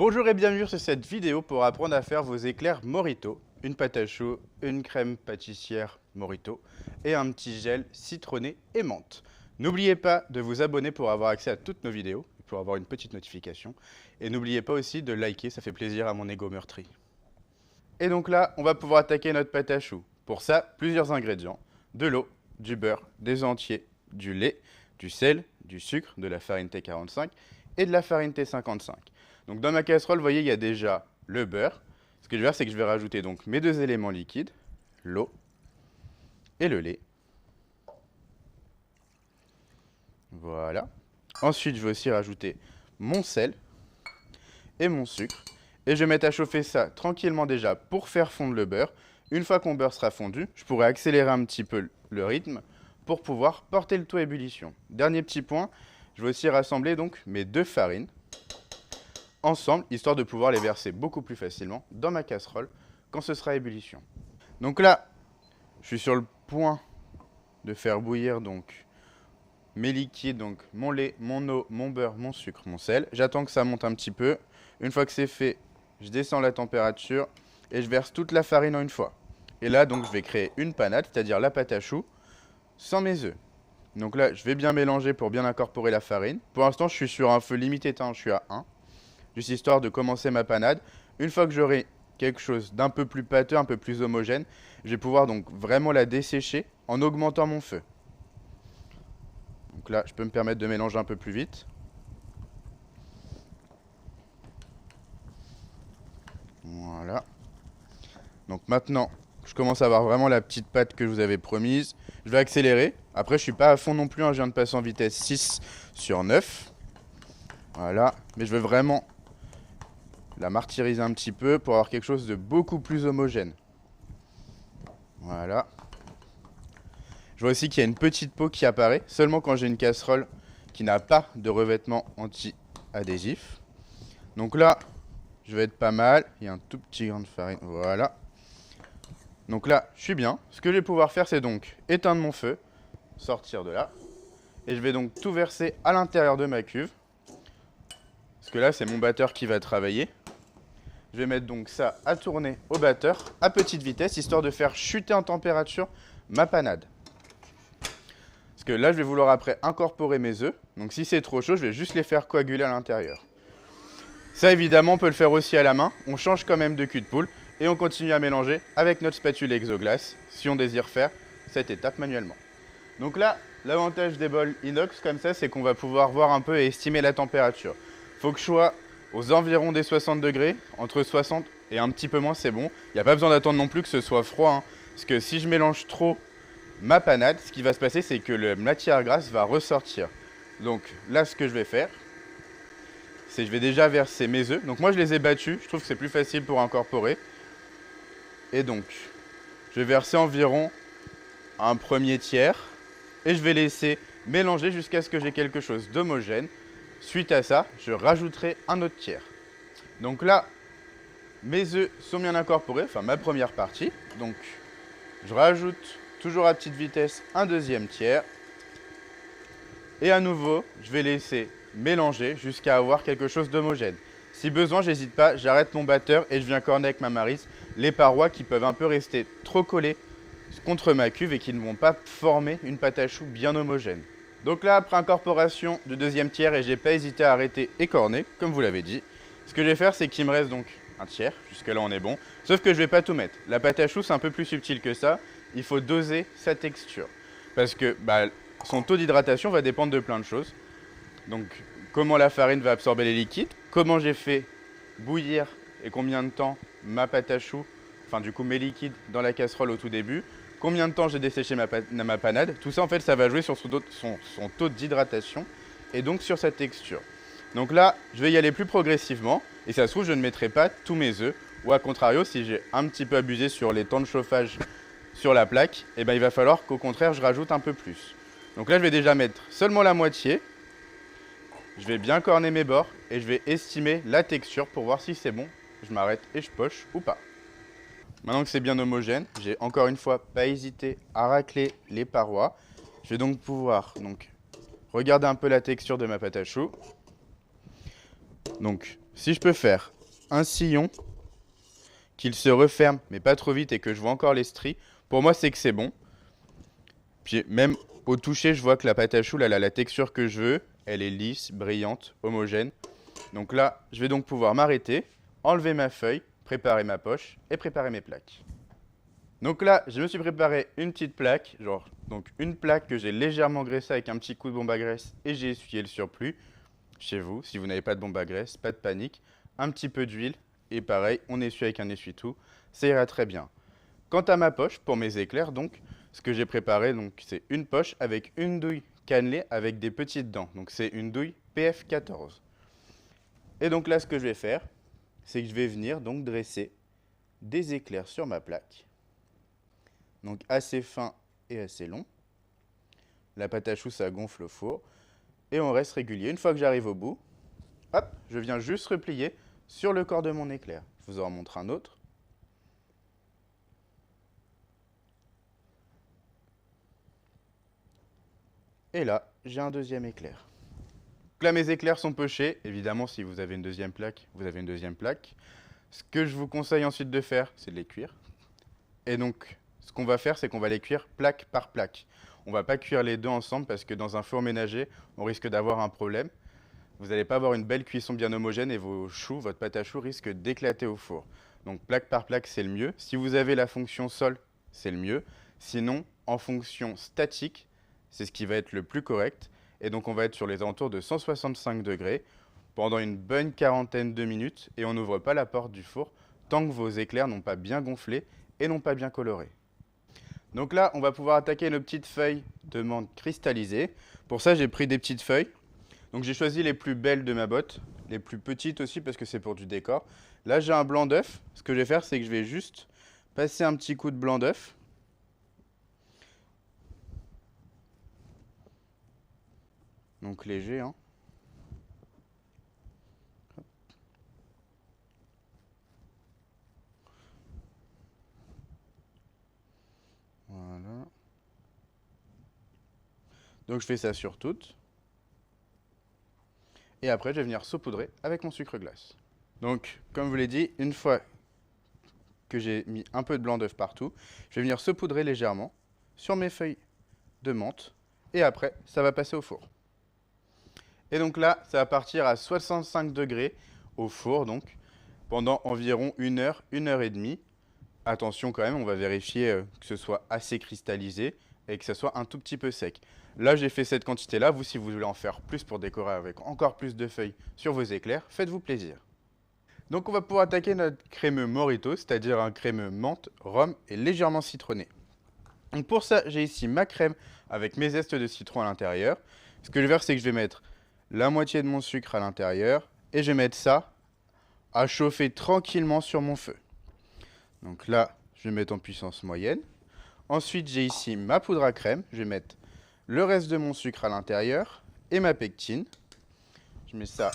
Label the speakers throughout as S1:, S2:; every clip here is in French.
S1: Bonjour et bienvenue sur cette vidéo pour apprendre à faire vos éclairs Morito, une pâte à choux, une crème pâtissière Morito et un petit gel citronné et menthe. N'oubliez pas de vous abonner pour avoir accès à toutes nos vidéos, pour avoir une petite notification. Et n'oubliez pas aussi de liker, ça fait plaisir à mon ego meurtri. Et donc là, on va pouvoir attaquer notre pâte à choux. Pour ça, plusieurs ingrédients. De l'eau, du beurre, des entiers, du lait, du sel, du sucre, de la farine T45 et de la farine T55. Donc dans ma casserole, vous voyez, il y a déjà le beurre. Ce que je vais faire, c'est que je vais rajouter donc mes deux éléments liquides, l'eau et le lait. Voilà. Ensuite, je vais aussi rajouter mon sel et mon sucre. Et je vais mettre à chauffer ça tranquillement déjà pour faire fondre le beurre. Une fois que mon beurre sera fondu, je pourrai accélérer un petit peu le rythme pour pouvoir porter le tout à ébullition. Dernier petit point, je vais aussi rassembler donc mes deux farines ensemble, histoire de pouvoir les verser beaucoup plus facilement dans ma casserole quand ce sera à ébullition. Donc là, je suis sur le point de faire bouillir donc mes liquides, donc mon lait, mon eau, mon beurre, mon sucre, mon sel. J'attends que ça monte un petit peu. Une fois que c'est fait, je descends la température et je verse toute la farine en une fois. Et là, donc, je vais créer une panade, c'est-à-dire la pâte à choux, sans mes œufs. Donc là, je vais bien mélanger pour bien incorporer la farine. Pour l'instant, je suis sur un feu limite éteint, je suis à 1. Juste histoire de commencer ma panade. Une fois que j'aurai quelque chose d'un peu plus pâteux, un peu plus homogène, je vais pouvoir donc vraiment la dessécher en augmentant mon feu. Donc là, je peux me permettre de mélanger un peu plus vite. Voilà. Donc maintenant, je commence à avoir vraiment la petite pâte que je vous avais promise. Je vais accélérer. Après, je suis pas à fond non plus, hein. Je viens de passer en vitesse 6 sur 9. Voilà. Mais je veux vraiment la martyriser un petit peu pour avoir quelque chose de beaucoup plus homogène. Voilà. Je vois aussi qu'il y a une petite peau qui apparaît seulement quand j'ai une casserole qui n'a pas de revêtement anti-adhésif. Donc là, je vais être pas mal. Il y a un tout petit grain de farine. Voilà. Donc là, je suis bien. Ce que je vais pouvoir faire, c'est donc éteindre mon feu, sortir de là. Et je vais donc tout verser à l'intérieur de ma cuve. Parce que là, c'est mon batteur qui va travailler. Je vais mettre donc ça à tourner au batteur à petite vitesse, histoire de faire chuter en température ma panade. Parce que là, je vais vouloir après incorporer mes œufs. Donc si c'est trop chaud, je vais juste les faire coaguler à l'intérieur. Ça, évidemment, on peut le faire aussi à la main. On change quand même de cul de poule et on continue à mélanger avec notre spatule Exoglass si on désire faire cette étape manuellement. Donc là, l'avantage des bols inox comme ça, c'est qu'on va pouvoir voir un peu et estimer la température. Il faut que je sois aux environs des 60 degrés, entre 60 et un petit peu moins, c'est bon. Il n'y a pas besoin d'attendre non plus que ce soit froid, hein, parce que si je mélange trop ma panade, ce qui va se passer, c'est que la matière grasse va ressortir. Donc là, ce que je vais faire, c'est que je vais déjà verser mes œufs. Donc moi, je les ai battus, je trouve que c'est plus facile pour incorporer. Et donc, je vais verser environ un premier tiers et je vais laisser mélanger jusqu'à ce que j'ai quelque chose d'homogène. Suite à ça, je rajouterai un autre tiers. Donc là, mes œufs sont bien incorporés, enfin ma première partie. Donc, je rajoute toujours à petite vitesse un deuxième tiers. Et à nouveau, je vais laisser mélanger jusqu'à avoir quelque chose d'homogène. Si besoin, j'hésite pas, j'arrête mon batteur et je viens corner avec ma maryse les parois qui peuvent un peu rester trop collées contre ma cuve et qui ne vont pas former une pâte à choux bien homogène. Donc là, après incorporation du deuxième tiers, et j'ai pas hésité à arrêter et corner, comme vous l'avez dit, ce que je vais faire, c'est qu'il me reste donc un tiers, jusque là on est bon, sauf que je vais pas tout mettre. La pâte à choux, c'est un peu plus subtil que ça, il faut doser sa texture. Parce que son taux d'hydratation va dépendre de plein de choses. Donc, comment la farine va absorber les liquides, comment j'ai fait bouillir et combien de temps ma pâte à choux, enfin du coup mes liquides dans la casserole au tout début, combien de temps j'ai desséché ma panade, tout ça en fait ça va jouer sur son taux d'hydratation et donc sur sa texture. Donc là, je vais y aller plus progressivement et ça se trouve je ne mettrai pas tous mes œufs ou à contrario si j'ai un petit peu abusé sur les temps de chauffage sur la plaque, il va falloir qu'au contraire je rajoute un peu plus. Donc là je vais déjà mettre seulement la moitié. Je vais bien corner mes bords et je vais estimer la texture pour voir si c'est bon. Je m'arrête et je poche ou pas. Maintenant que c'est bien homogène, j'ai encore une fois pas hésité à racler les parois. Je vais donc pouvoir regarder un peu la texture de ma pâte à choux. Donc Si je peux faire un sillon, qu'il se referme, mais pas trop vite et que je vois encore les stries, pour moi c'est que c'est bon. Puis même au toucher, je vois que la pâte à choux, elle a la texture que je veux. Elle est lisse, brillante, homogène. Donc là, je vais donc pouvoir m'arrêter, enlever ma feuille, préparer ma poche et préparer mes plaques. Donc là, je me suis préparé une petite plaque, donc une plaque que j'ai légèrement graissée avec un petit coup de bombe à graisse et j'ai essuyé le surplus. Chez vous, si vous n'avez pas de bombe à graisse, pas de panique, un petit peu d'huile et pareil, on essuie avec un essuie-tout, ça ira très bien. Quant à ma poche, pour mes éclairs, donc, ce que j'ai préparé, donc, c'est une poche avec une douille cannelée avec des petites dents. Donc c'est une douille PF14. Et donc là, ce que je vais faire, c'est que je vais venir donc dresser des éclairs sur ma plaque. Donc assez fin et assez long. La pâte à choux, ça gonfle au four. Et on reste régulier. Une fois que j'arrive au bout, hop, je viens juste replier sur le corps de mon éclair. Je vous en montre un autre. Et là, j'ai un deuxième éclair. Donc là, mes éclairs sont pochés. Évidemment, si vous avez une deuxième plaque, vous avez une deuxième plaque. Ce que je vous conseille ensuite de faire, c'est de les cuire. Et donc, ce qu'on va faire, c'est qu'on va les cuire plaque par plaque. On ne va pas cuire les deux ensemble parce que dans un four ménager, on risque d'avoir un problème. Vous n'allez pas avoir une belle cuisson bien homogène et vos choux, votre pâte à choux risque d'éclater au four. Donc plaque par plaque, c'est le mieux. Si vous avez la fonction sol, c'est le mieux. Sinon, en fonction statique, c'est ce qui va être le plus correct. Et donc on va être sur les alentours de 165 degrés pendant une bonne quarantaine de minutes et on n'ouvre pas la porte du four tant que vos éclairs n'ont pas bien gonflé et n'ont pas bien coloré. Donc là, on va pouvoir attaquer nos petites feuilles de menthe cristallisées. Pour ça, j'ai pris des petites feuilles. Donc j'ai choisi les plus belles de ma botte, les plus petites aussi parce que c'est pour du décor. Là, j'ai un blanc d'œuf. Ce que je vais faire, c'est que je vais juste passer un petit coup de blanc d'œuf. Donc léger, hein. Voilà. Donc je fais ça sur toutes. Et après, je vais venir saupoudrer avec mon sucre glace. Donc, comme je vous l'ai dit, une fois que j'ai mis un peu de blanc d'œuf partout, je vais venir saupoudrer légèrement sur mes feuilles de menthe. Et après, ça va passer au four. Et donc là, ça va partir à 65 degrés au four, donc, pendant environ 1 heure, 1 heure et demie. Attention quand même, on va vérifier que ce soit assez cristallisé et que ce soit un tout petit peu sec. Là, j'ai fait cette quantité-là. Vous, si vous voulez en faire plus pour décorer avec encore plus de feuilles sur vos éclairs, faites-vous plaisir. Donc, on va pouvoir attaquer notre crémeux Morito, c'est-à-dire un crémeux menthe, rhum et légèrement citronné. Donc, pour ça, j'ai ici ma crème avec mes zestes de citron à l'intérieur. Ce que je vais faire, c'est que je vais mettre la moitié de mon sucre à l'intérieur et je vais mettre ça à chauffer tranquillement sur mon feu. Donc là, je vais mettre en puissance moyenne. Ensuite, j'ai ici ma poudre à crème. Je vais mettre le reste de mon sucre à l'intérieur et ma pectine. Je mets ça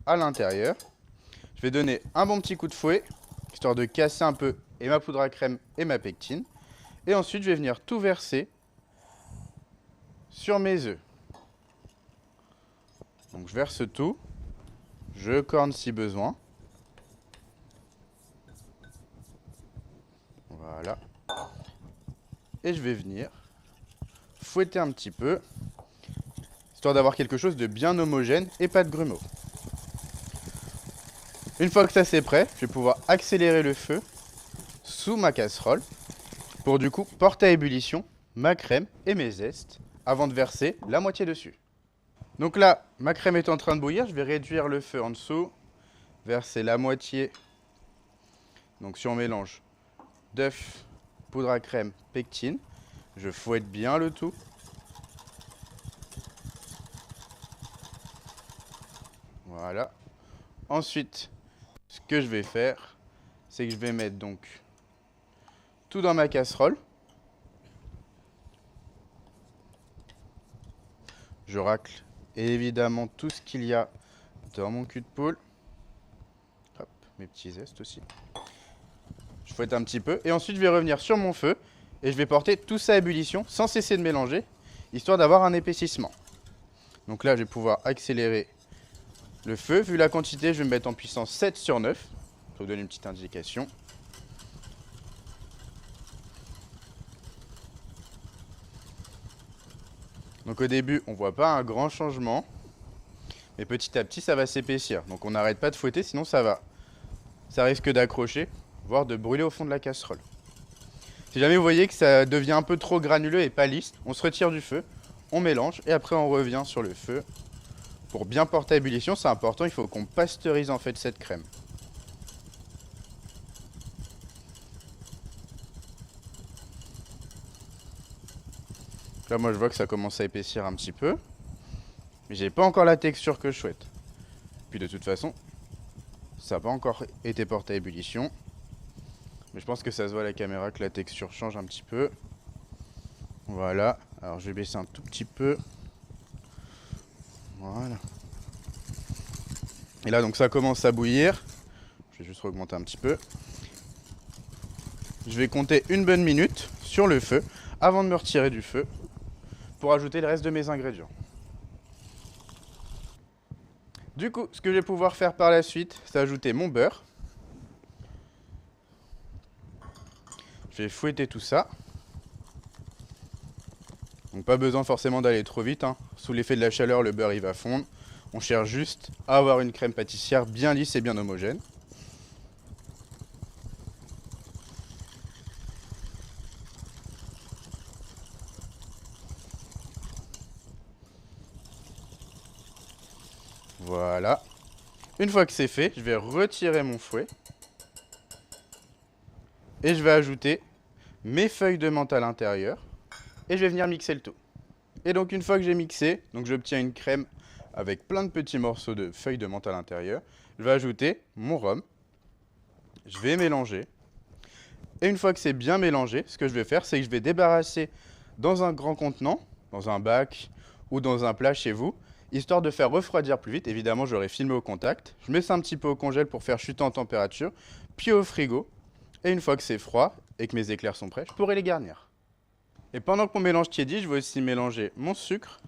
S1: à l'intérieur. Je vais donner un bon petit coup de fouet, histoire de casser un peu et ma poudre à crème et ma pectine. Et ensuite, je vais venir tout verser sur mes œufs. Donc je verse tout. Je corne si besoin. Voilà. Et je vais venir fouetter un petit peu, histoire d'avoir quelque chose de bien homogène et pas de grumeaux. Une fois que ça c'est prêt, je vais pouvoir accélérer le feu sous ma casserole pour du coup porter à ébullition ma crème et mes zestes avant de verser la moitié dessus. Donc là, ma crème est en train de bouillir, je vais réduire le feu en dessous, verser la moitié donc sur mélange d'œuf, poudre à crème, pectine. Je fouette bien le tout. Voilà. Ensuite, ce que je vais faire, c'est que je vais mettre donc tout dans ma casserole. Je racle évidemment tout ce qu'il y a dans mon cul de poule. Hop, mes petits zestes aussi. Je fouette un petit peu et ensuite je vais revenir sur mon feu et je vais porter tout ça à ébullition sans cesser de mélanger, histoire d'avoir un épaississement. Donc là, je vais pouvoir accélérer le feu. Vu la quantité, je vais me mettre en puissance 7 sur 9. Ça vous donne une petite indication. Donc au début, on ne voit pas un grand changement. Mais petit à petit, ça va s'épaissir. Donc on n'arrête pas de fouetter, sinon ça risque d'accrocher, voire de brûler au fond de la casserole. Si jamais vous voyez que ça devient un peu trop granuleux et pas lisse, on se retire du feu, on mélange et après on revient sur le feu. Pour bien porter à ébullition, c'est important, il faut qu'on pasteurise en fait cette crème. Là, moi je vois que ça commence à épaissir un petit peu. Mais j'ai pas encore la texture que je souhaite. Puis de toute façon, ça n'a pas encore été porté à ébullition. Mais je pense que ça se voit à la caméra que la texture change un petit peu. Voilà. Alors je vais baisser un tout petit peu. Voilà. Et là donc ça commence à bouillir. Je vais juste augmenter un petit peu. Je vais compter une bonne minute sur le feu avant de me retirer du feu pour ajouter le reste de mes ingrédients. Du coup, ce que je vais pouvoir faire par la suite, c'est ajouter mon beurre. Je vais fouetter tout ça. Donc pas besoin forcément d'aller trop vite, hein. Sous l'effet de la chaleur, le beurre il va fondre. On cherche juste à avoir une crème pâtissière bien lisse et bien homogène. Voilà. Une fois que c'est fait, je vais retirer mon fouet. Et je vais ajouter mes feuilles de menthe à l'intérieur. Et je vais venir mixer le tout. Et donc une fois que j'ai mixé, donc j'obtiens une crème avec plein de petits morceaux de feuilles de menthe à l'intérieur. Je vais ajouter mon rhum. Je vais mélanger. Et une fois que c'est bien mélangé, ce que je vais faire, c'est que je vais débarrasser dans un grand contenant, dans un bac ou dans un plat chez vous, histoire de faire refroidir plus vite. Évidemment, j'aurai filmé au contact. Je mets ça un petit peu au congèle pour faire chuter en température, puis au frigo. Et une fois que c'est froid et que mes éclairs sont prêts, je pourrai les garnir. Et pendant que mon mélange tiédit, je vais aussi mélanger mon sucre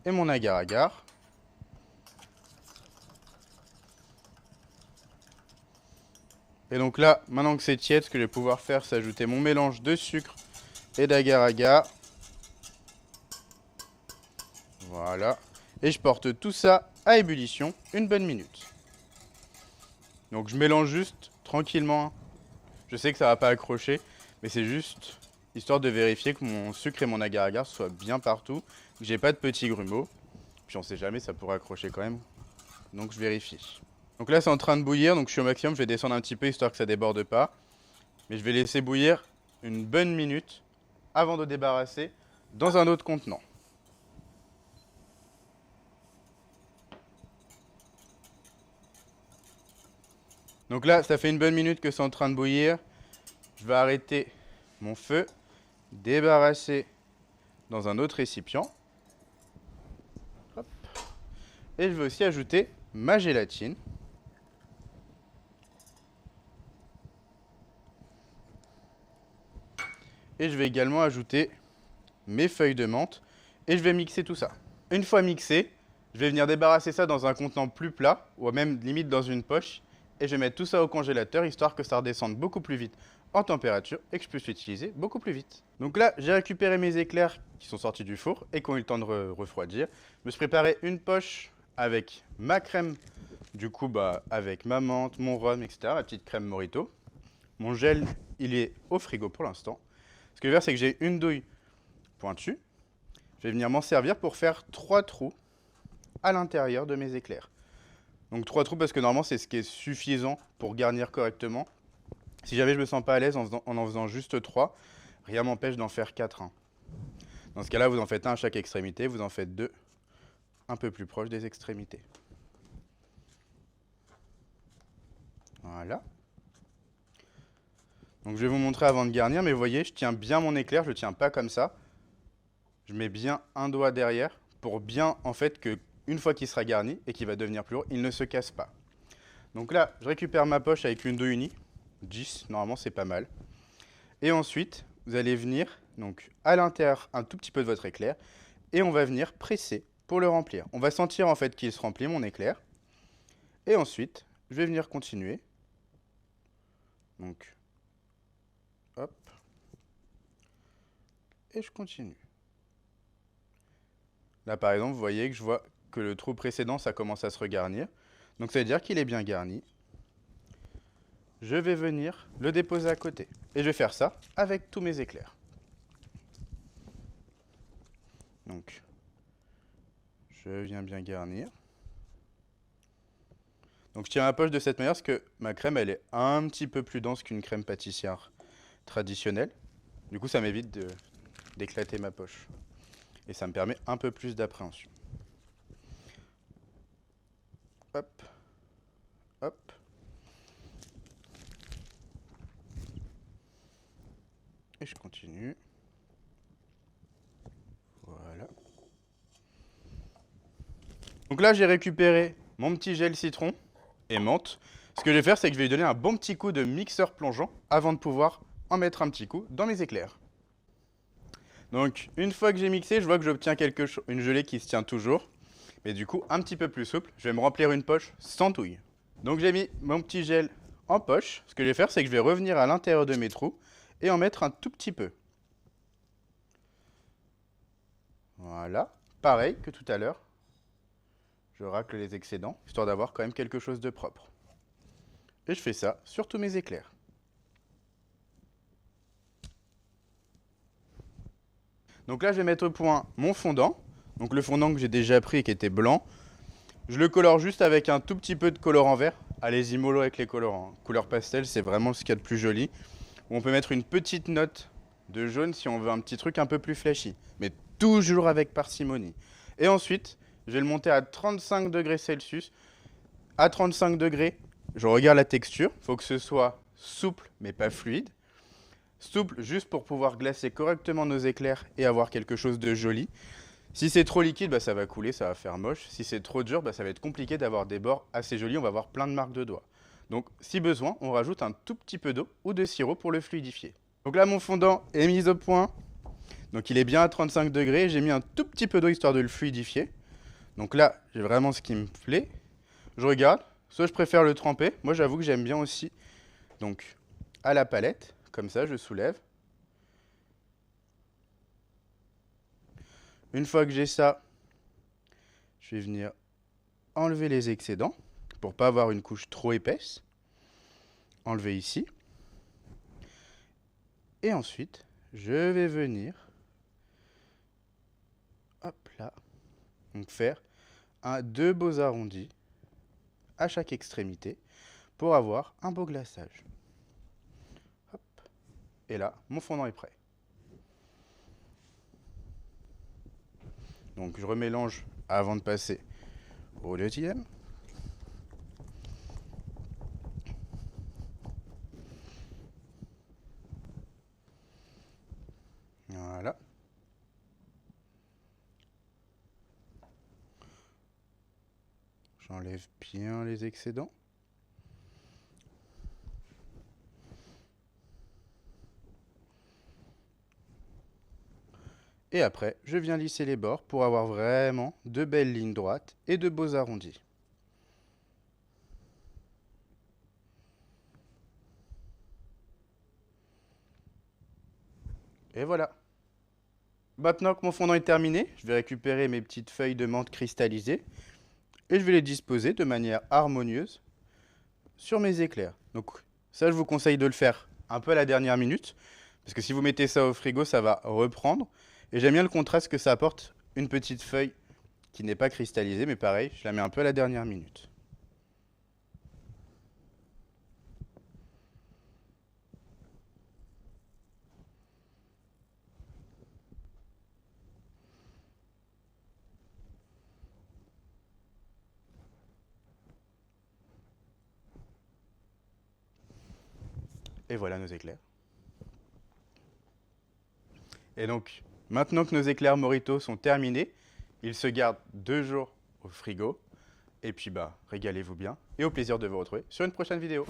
S1: et mon agar-agar. Et donc là, maintenant que c'est tiède, ce que je vais pouvoir faire, c'est ajouter mon mélange de sucre et d'agar-agar. Voilà. Et je porte tout ça à ébullition une bonne minute. Donc je mélange juste tranquillement. Je sais que ça ne va pas accrocher, mais c'est juste histoire de vérifier que mon sucre et mon agar-agar soient bien partout, que j'ai pas de petits grumeaux. Puis on sait jamais, ça pourrait accrocher quand même. Donc je vérifie. Donc là c'est en train de bouillir, donc je suis au maximum, je vais descendre un petit peu histoire que ça déborde pas. Mais je vais laisser bouillir une bonne minute avant de débarrasser dans un autre contenant. Donc là, ça fait une bonne minute que c'est en train de bouillir. Je vais arrêter mon feu, débarrasser dans un autre récipient. Hop. Et je vais aussi ajouter ma gélatine. Et je vais également ajouter mes feuilles de menthe. Et je vais mixer tout ça. Une fois mixé, je vais venir débarrasser ça dans un contenant plus plat, ou même limite dans une poche. Et je vais mettre tout ça au congélateur, histoire que ça redescende beaucoup plus vite en température et que je puisse l'utiliser beaucoup plus vite. Donc là, j'ai récupéré mes éclairs qui sont sortis du four et qui ont eu le temps de refroidir. Je me suis préparé une poche avec ma crème, du coup avec ma menthe, mon rhum, etc. Ma petite crème Morito. Mon gel, il est au frigo pour l'instant. Ce que je vais faire, c'est que j'ai une douille pointue. Je vais venir m'en servir pour faire 3 trous à l'intérieur de mes éclairs. Donc 3 trous parce que normalement c'est ce qui est suffisant pour garnir correctement. Si jamais je me sens pas à l'aise en en faisant juste 3, rien m'empêche d'en faire 4. Dans ce cas-là, vous en faites un à chaque extrémité, vous en faites 2 un peu plus proches des extrémités. Voilà. Donc je vais vous montrer avant de garnir, mais vous voyez, je tiens bien mon éclair, je ne le tiens pas comme ça. Je mets bien un doigt derrière pour bien, en fait, que une fois qu'il sera garni et qu'il va devenir plus lourd, il ne se casse pas. Donc là, je récupère ma poche avec une douille unie. 10, normalement c'est pas mal. Et ensuite, vous allez venir donc à l'intérieur un tout petit peu de votre éclair et on va venir presser pour le remplir. On va sentir en fait qu'il se remplit mon éclair. Et ensuite, je vais venir continuer. Donc, hop. Et je continue. Là, par exemple, vous voyez que je vois que le trou précédent, ça commence à se regarnir. Donc, ça veut dire qu'il est bien garni. Je vais venir le déposer à côté. Et je vais faire ça avec tous mes éclairs. Donc, je viens bien garnir. Donc, je tiens ma poche de cette manière parce que ma crème, elle est un petit peu plus dense qu'une crème pâtissière traditionnelle. Du coup, ça m'évite d'éclater ma poche. Et ça me permet un peu plus d'appréhension. Hop, hop. Et je continue. Voilà. Donc là, j'ai récupéré mon petit gel citron et menthe. Ce que je vais faire, c'est que je vais lui donner un bon petit coup de mixeur plongeant avant de pouvoir en mettre un petit coup dans mes éclairs. Donc, une fois que j'ai mixé, je vois que j'obtiens une gelée qui se tient toujours, mais du coup un petit peu plus souple. Je vais me remplir une poche sans touille. Donc j'ai mis mon petit gel en poche. Ce que je vais faire, c'est que je vais revenir à l'intérieur de mes trous et en mettre un tout petit peu. Voilà, pareil que tout à l'heure. Je racle les excédents, histoire d'avoir quand même quelque chose de propre. Et je fais ça sur tous mes éclairs. Donc là, je vais mettre au point mon fondant. Donc le fondant que j'ai déjà pris et qui était blanc. Je le colore juste avec un tout petit peu de colorant vert. Allez-y mollo avec les colorants. Couleur pastel, c'est vraiment ce qu'il y a de plus joli. On peut mettre une petite note de jaune si on veut un petit truc un peu plus flashy. Mais toujours avec parcimonie. Et ensuite, je vais le monter à 35 degrés Celsius. À 35 degrés, je regarde la texture. Il faut que ce soit souple mais pas fluide. Souple juste pour pouvoir glacer correctement nos éclairs et avoir quelque chose de joli. Si c'est trop liquide, bah, ça va couler, ça va faire moche. Si c'est trop dur, bah, ça va être compliqué d'avoir des bords assez jolis. On va avoir plein de marques de doigts. Donc si besoin, on rajoute un tout petit peu d'eau ou de sirop pour le fluidifier. Donc là, mon fondant est mis au point. Donc il est bien à 35 degrés. J'ai mis un tout petit peu d'eau histoire de le fluidifier. Donc là, j'ai vraiment ce qui me plaît. Je regarde. Soit je préfère le tremper. Moi, j'avoue que j'aime bien aussi. Donc à la palette. Comme ça, je soulève. Une fois que j'ai ça, je vais venir enlever les excédents pour pas avoir une couche trop épaisse. Enlever ici. Et ensuite, je vais venir, hop là, donc faire deux beaux arrondis à chaque extrémité pour avoir un beau glaçage. Hop. Et là, mon fondant est prêt. Donc je remélange avant de passer au deuxième. Voilà. J'enlève bien les excédents. Et après, je viens lisser les bords pour avoir vraiment de belles lignes droites et de beaux arrondis. Et voilà. Maintenant que mon fondant est terminé, je vais récupérer mes petites feuilles de menthe cristallisées et je vais les disposer de manière harmonieuse sur mes éclairs. Donc ça, je vous conseille de le faire un peu à la dernière minute, parce que si vous mettez ça au frigo, ça va reprendre. Et j'aime bien le contraste que ça apporte, une petite feuille qui n'est pas cristallisée, mais pareil, je la mets un peu à la dernière minute. Et voilà nos éclairs. Et donc, maintenant que nos éclairs Morito sont terminés, ils se gardent 2 jours au frigo. Et puis, bah, régalez-vous bien. Et au plaisir de vous retrouver sur une prochaine vidéo.